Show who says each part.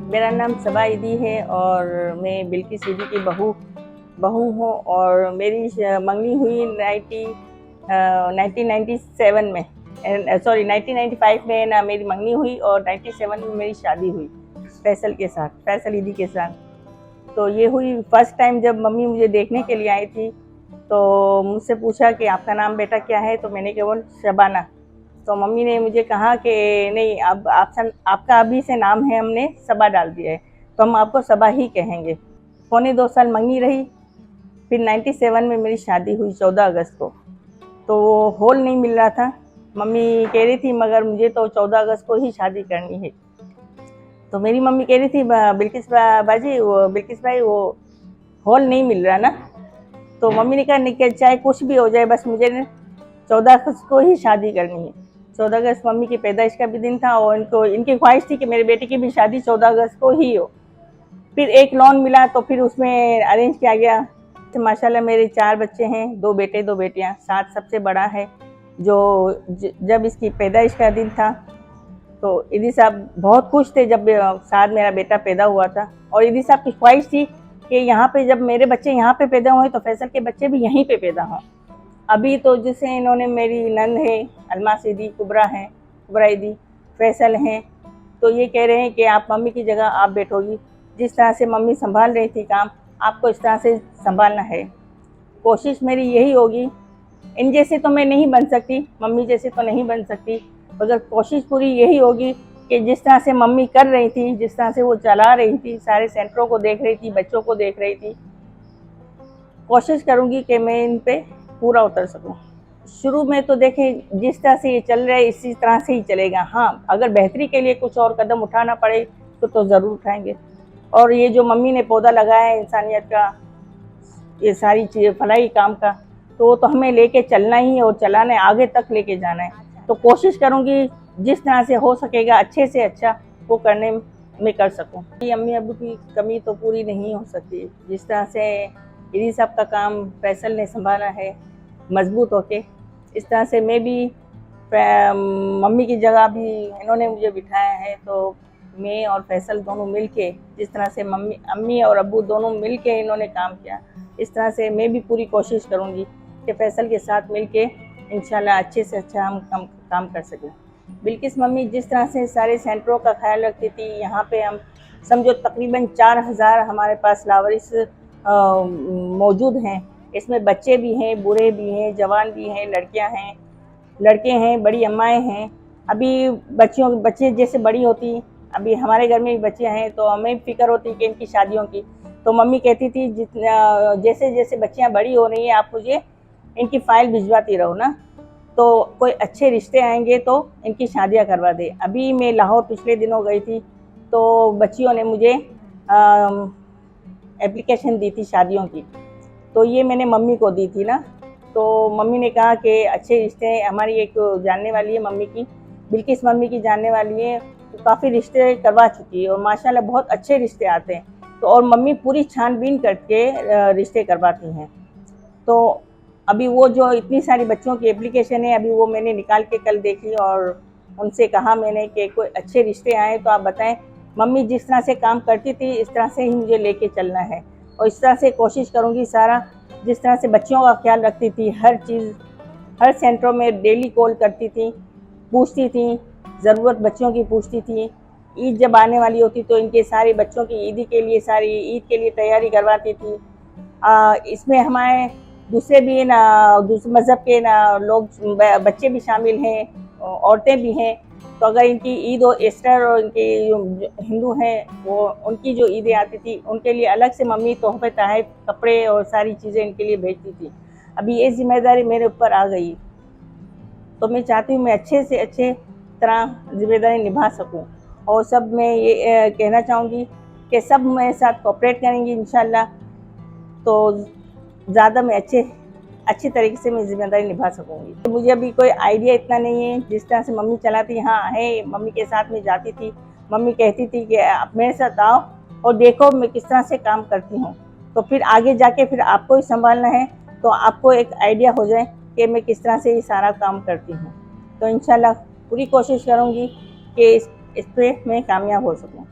Speaker 1: मेरा नाम सबा ईदी है और मैं बिल्किस ईदी की बहू बहू हूँ। और मेरी मंगनी हुई 1997 में, सॉरी 1995 में ना मेरी मंगनी हुई और 97 में मेरी शादी हुई फैसल के साथ, फैसल ईदी के साथ। तो ये हुई फर्स्ट टाइम जब मम्मी मुझे देखने के लिए आई थी। तो मुझसे पूछा कि आपका नाम बेटा क्या है, तो मैंने केवल शबाना। तो मम्मी ने मुझे कहा कि नहीं, अब आपका अभी से नाम है, हमने सबा डाल दिया है, तो हम आपको सबा ही कहेंगे। पौने 2 साल मंगनी रही, फिर 97 में मेरी शादी हुई 14 अगस्त को। तो वो हॉल नहीं मिल रहा था, मम्मी कह रही थी मगर मुझे तो 14 अगस्त को ही शादी करनी है। तो मेरी मम्मी कह रही थी बिल्किस बाजी, वो बिल्किस भाई, वो हॉल नहीं मिल रहा ना। तो मम्मी ने कहा नहीं, चाहे कुछ भी हो जाए, बस मुझे 14 अगस्त को ही शादी करनी है। 14 अगस्त मम्मी की पैदाइश का भी दिन था और इनकी ख्वाहिश थी कि मेरे बेटे की भी शादी 14 अगस्त को ही हो। फिर एक लोन मिला तो फिर उसमें अरेंज किया गया। तो माशाल्लाह मेरे 4 बच्चे हैं, 2 बेटे 2 बेटियां, साथ सबसे बड़ा है। जो जब इसकी पैदाइश का दिन था तो ईदी साहब बहुत खुश थे जब साथ मेरा बेटा पैदा हुआ था। और ईदी साहब की ख्वाहिश थी कि यहाँ पे जब मेरे बच्चे यहाँ पे पैदा हुए तो फैसल के बच्चे भी यहीं पे पैदा हों। अभी तो जैसे इन्होंने, मेरी नंद है अलमास ईदी, कुबरा है, कुबरा ईदी, फैसल हैं, तो ये कह रहे हैं कि आप मम्मी की जगह आप बैठोगी। जिस तरह से मम्मी संभाल रही थी काम, आपको इस तरह से संभालना है। कोशिश मेरी यही होगी, इन जैसे तो मैं नहीं बन सकती, मम्मी जैसे तो नहीं बन सकती, मगर कोशिश पूरी यही होगी कि जिस तरह से मम्मी कर रही थी, जिस तरह से वो चला रही थी, सारे सेंटरों को देख रही थी, बच्चों को देख रही थी, कोशिश करूँगी कि मैं इन पे पूरा उतर सकूँ। शुरू में तो देखें जिस तरह से ये चल रहा है इसी तरह से ही चलेगा। हाँ, अगर बेहतरी के लिए कुछ और कदम उठाना पड़े तो ज़रूर उठाएंगे। और ये जो मम्मी ने पौधा लगाया है इंसानियत का, ये सारी चीज़ें फलाई काम का, तो वो तो हमें लेके चलना ही है और चलाना है, आगे तक लेके जाना है। तो कोशिश करूँगी जिस तरह से हो सकेगा अच्छे से अच्छा वो करने में कर सकूँ। अम्मी अबू की कमी तो पूरी नहीं हो सकती। जिस तरह से ईदी साहब का काम फैसल ने संभाला है मजबूत होके, इस तरह से मैं भी मम्मी की जगह भी इन्होंने मुझे बिठाया है। तो मैं और फैसल दोनों मिलके, जिस तरह से अम्मी और अब्बू दोनों मिलके इन्होंने काम किया, इस तरह से मैं भी पूरी कोशिश करूँगी कि फैसल के साथ मिलके इंशाल्लाह अच्छे से अच्छा हम काम कर सकें। बिल्किस मम्मी जिस तरह से सारे सेंटरों का ख्याल रखती थी, यहाँ पे हम समझो तकरीबन 4000 हमारे पास लावारिस मौजूद हैं। इसमें बच्चे भी हैं, बूढ़े भी हैं, जवान भी हैं, लड़कियां हैं, लड़के हैं, बड़ी अम्माएँ हैं। अभी बच्चे जैसे बड़ी होती, अभी हमारे घर में भी बच्चे हैं तो हमें फ़िक्र होती कि इनकी शादियों की। तो मम्मी कहती थी जैसे जैसे बच्चियाँ बड़ी हो रही हैं आप मुझे इनकी फ़ाइल भिजवाती रहो ना, तो कोई अच्छे रिश्ते आएंगे तो इनकी शादियाँ करवा दे। अभी मैं लाहौर पिछले दिनों गई थी तो बच्चियों ने मुझे एप्लीकेशन दी थी शादियों की, तो ये मैंने मम्मी को दी थी ना। तो मम्मी ने कहा कि अच्छे रिश्ते हैं, हमारी एक जानने वाली है मम्मी की, बिल्किस मम्मी की जानने वाली है, तो काफ़ी रिश्ते करवा चुकी है और माशाल्लाह बहुत अच्छे रिश्ते आते हैं। तो और मम्मी पूरी छानबीन करके रिश्ते करवाती हैं। तो अभी वो जो इतनी सारी बच्चों की एप्लीकेशन है, अभी वो मैंने निकाल के कल देखी और उनसे कहा मैंने कि कोई अच्छे रिश्ते आए तो आप बताएं। मम्मी जिस तरह से काम करती थी इस तरह से ही मुझे लेके चलना है और इस तरह से कोशिश करूँगी सारा, जिस तरह से बच्चों का ख्याल रखती थी, हर चीज़, हर सेंटरों में डेली कॉल करती थी, पूछती थी, ज़रूरत बच्चों की पूछती थी। ईद जब आने वाली होती तो इनके सारे बच्चों की ईदी के लिए, सारी ईद के लिए तैयारी करवाती थी। इसमें हमारे दूसरे भी ना, दूसरे मज़हब के ना लोग, बच्चे भी शामिल हैं, औरतें भी हैं। तो अगर इनकी ईद और ईस्टर और इनके हिंदू हैं वो, उनकी जो ईदें आती थी उनके लिए अलग से मम्मी तोहफे तहफ़, कपड़े और सारी चीज़ें इनके लिए भेजती थी। अभी ये जिम्मेदारी मेरे ऊपर आ गई तो मैं चाहती हूँ मैं अच्छे से अच्छे तरह जिम्मेदारी निभा सकूँ। और सब मैं ये कहना चाहूँगी कि सब मेरे साथ कोऑपरेट करेंगी इंशाल्लाह, तो ज़्यादा मैं अच्छी तरीके से मैं जिम्मेदारी निभा सकूँगी। तो मुझे अभी कोई आइडिया इतना नहीं है, जिस तरह से मम्मी चलाती, हाँ है, मम्मी के साथ में जाती थी, मम्मी कहती थी कि आप मेरे साथ आओ और देखो मैं किस तरह से काम करती हूँ, तो फिर आगे जाके फिर आपको ही संभालना है, तो आपको एक आइडिया हो जाए कि मैं किस तरह से ये सारा काम करती हूँ। तो इंशाल्लाह पूरी कोशिश करूँगी कि इस पे मैं कामयाब हो सकूँ।